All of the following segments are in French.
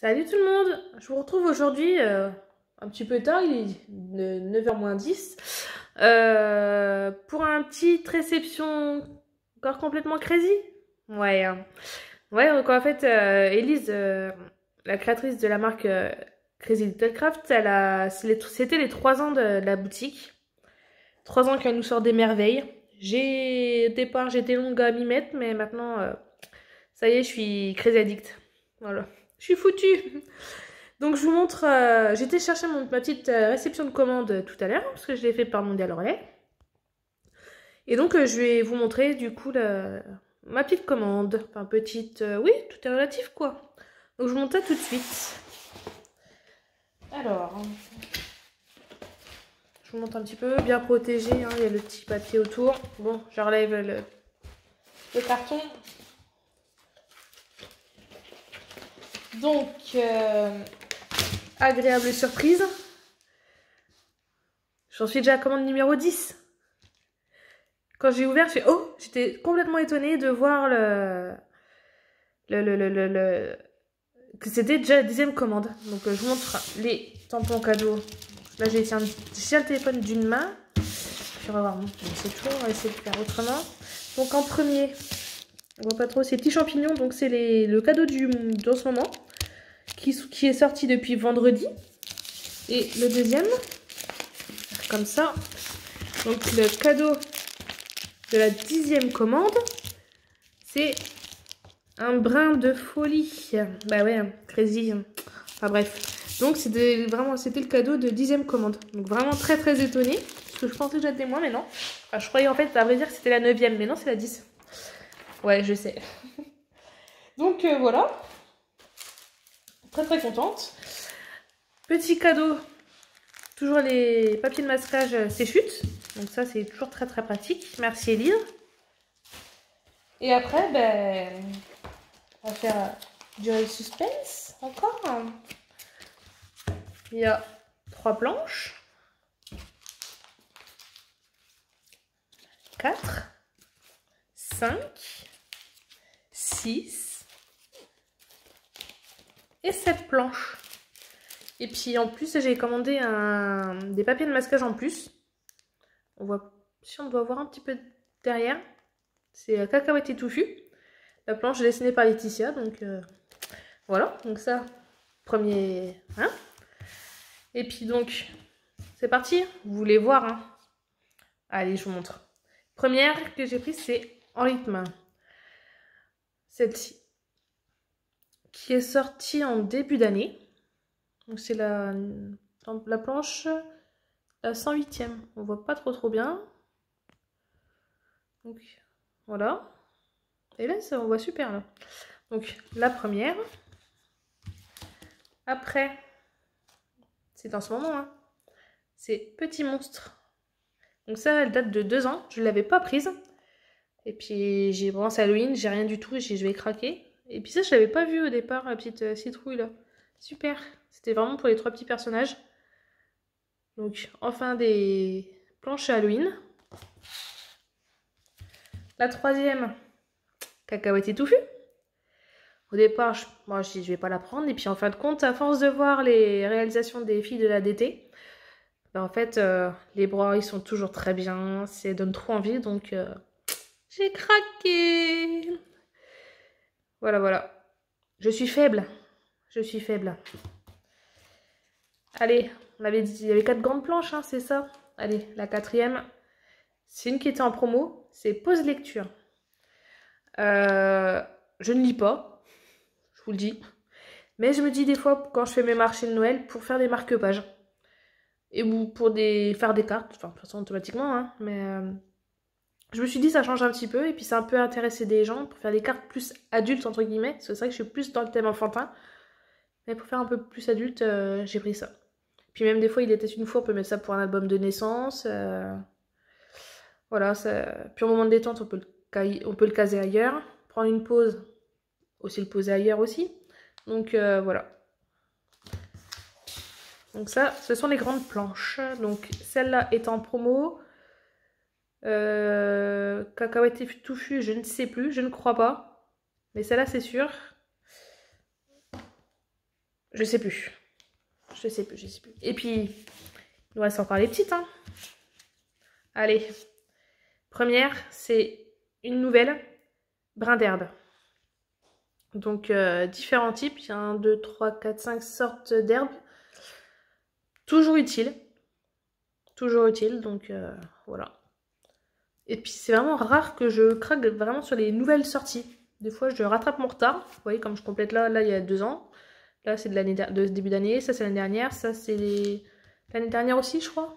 Salut tout le monde, je vous retrouve aujourd'hui un petit peu tard, il est 9h moins 10 pour un petite réception encore complètement crazy. Ouais, ouais, donc en fait, Elise, la créatrice de la marque Crazy Little Craft, c'était les 3 ans de la boutique. 3 ans qu'elle nous sort des merveilles. Au départ, j'étais longue à m'y mettre, mais maintenant, ça y est, je suis crazy addict. Voilà. Je suis foutue. Donc je vous montre, j'étais chercher ma petite réception de commande tout à l'heure, parce que je l'ai fait par Mondial Relais. Et donc je vais vous montrer du coup ma petite commande. Enfin petite, oui, tout est relatif quoi. Donc je vous montre ça tout de suite. Alors, je vous montre un petit peu, bien protégé, hein, il y a le petit papier autour. Bon, je relève le carton. Donc, agréable surprise. J'en suis déjà à commande numéro 10. Quand j'ai ouvert, j'étais complètement étonnée de voir que c'était déjà la 10e commande. Donc je vous montre les tampons cadeaux. Là, je tiens le téléphone d'une main. Je vais voir. C'est chaud, on va essayer de faire autrement. Donc en premier, on voit pas trop, ces petits champignons. Donc c'est le cadeau de ce moment qui est sorti depuis vendredi. Et le deuxième, comme ça. Donc le cadeau de la 10e commande, c'est un brin de folie. Bah ouais, crazy. Enfin bref. Donc c'était le cadeau de 10e commande. Donc vraiment très très étonnée. Parce que je pensais déjà des mois, mais non. Enfin, je croyais en fait, à vrai dire, que c'était la 9e. Mais non, c'est la 10. Ouais, je sais. Donc voilà. Très très contente. Petit cadeau. Toujours les papiers de masquage Séchute. Donc ça, c'est toujours très très pratique. Merci Elise. Et après, ben, on va faire durer le suspense encore. Il y a 3 planches. 4, 5, 6 et 7 planches. Et puis en plus, j'ai commandé des papiers de masquage en plus. On voit, si on doit voir un petit peu derrière, c'est cacahuète et touffu. La planche est dessinée par Laetitia, donc voilà. Donc ça, premier, hein. Et puis donc, c'est parti. Vous voulez voir, hein. Allez, je vous montre. Première que j'ai prise, c'est En rythme. Celle-ci, qui est sortie en début d'année. Donc c'est la planche, la 108e. On voit pas trop bien. Donc voilà. Et là, ça, on voit super là. Donc la première. Après, c'est en ce moment, hein. C'est Petit Monstre. Donc ça, elle date de 2 ans. Je ne l'avais pas prise. Et puis j'ai pensé à Halloween, j'ai rien du tout. Et je vais craquer. Et puis ça, je l'avais pas vu au départ, la petite citrouille là. Super. C'était vraiment pour les 3 petits personnages. Donc enfin des planches Halloween. La troisième, cacahuète et touffu. Au départ, moi, je dis je vais pas la prendre. Et puis en fin de compte, à force de voir les réalisations des filles de la DT, ben, en fait, les broderies sont toujours très bien. Ça donne trop envie. Donc j'ai craqué. Voilà, voilà. Je suis faible. Je suis faible. Allez, on avait dit, il y avait 4 grandes planches, hein, c'est ça. Allez, la quatrième. C'est une qui était en promo. C'est Pause Lecture. Je ne lis pas. Je vous le dis. Mais je me dis des fois, quand je fais mes marchés de Noël, pour faire des marque-pages. Ou pour faire des cartes. Enfin, de toute façon, automatiquement, hein. Mais je me suis dit, ça change un petit peu. Et puis, ça a un peu intéressé des gens pour faire des cartes plus adultes, entre guillemets. Parce que c'est vrai que je suis plus dans le thème enfantin. Mais pour faire un peu plus adulte, j'ai pris ça. Puis même des fois, il était une fois, on peut mettre ça pour un album de naissance. Voilà, puis au moment de détente, on peut le caser ailleurs. Prendre une pause, aussi le poser ailleurs aussi. Donc voilà. Donc ça, ce sont les grandes planches. Donc celle-là est en promo. Cacahuète et touffu, je ne sais plus, je ne crois pas. Mais celle-là, c'est sûr. Je sais plus. Je sais plus. Et puis, il nous reste encore les petites. Hein. Allez. Première, c'est une nouvelle brin d'herbe. Donc, différents types. Il y a 1, 2, 3, 4, 5 sortes d'herbes. Toujours utile. Donc, voilà. Et puis, c'est vraiment rare que je craque vraiment sur les nouvelles sorties. Des fois, je rattrape mon retard. Vous voyez, comme je complète là il y a 2 ans. Là, c'est de ce début d'année. Ça, c'est l'année dernière. Ça, c'est l'année dernière aussi, je crois.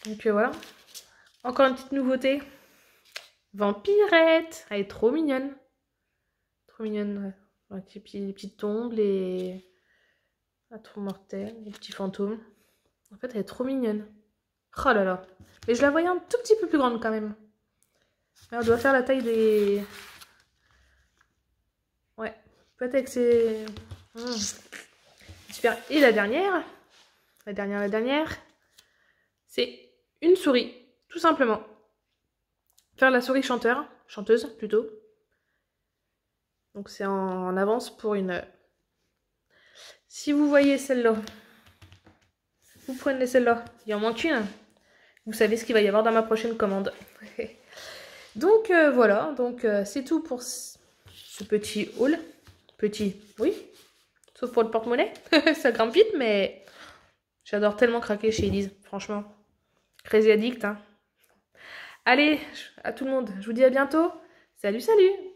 Donc, voilà. Encore une petite nouveauté. Vampirette. Elle est trop mignonne. Trop mignonne, ouais. Avec les petites tombes, les... La tour mortelle, les petits fantômes. En fait, elle est trop mignonne. Oh là là. Mais je la voyais un tout petit peu plus grande quand même. Elle doit faire la taille des... Ouais. Peut-être avec ses... Super. Et la dernière. La dernière. C'est une souris. Tout simplement. Faire la souris chanteuse plutôt. Donc c'est en avance pour une... Si vous voyez celle-là, vous prenez celle-là. Il en manque une. Vous savez ce qu'il va y avoir dans ma prochaine commande. Donc voilà, donc c'est tout pour ce petit haul. Petit, oui. Sauf pour le porte-monnaie. Ça grimpe vite, mais j'adore tellement craquer chez Elise, franchement. Crazy addict, hein. Allez, à tout le monde, je vous dis à bientôt. Salut, salut!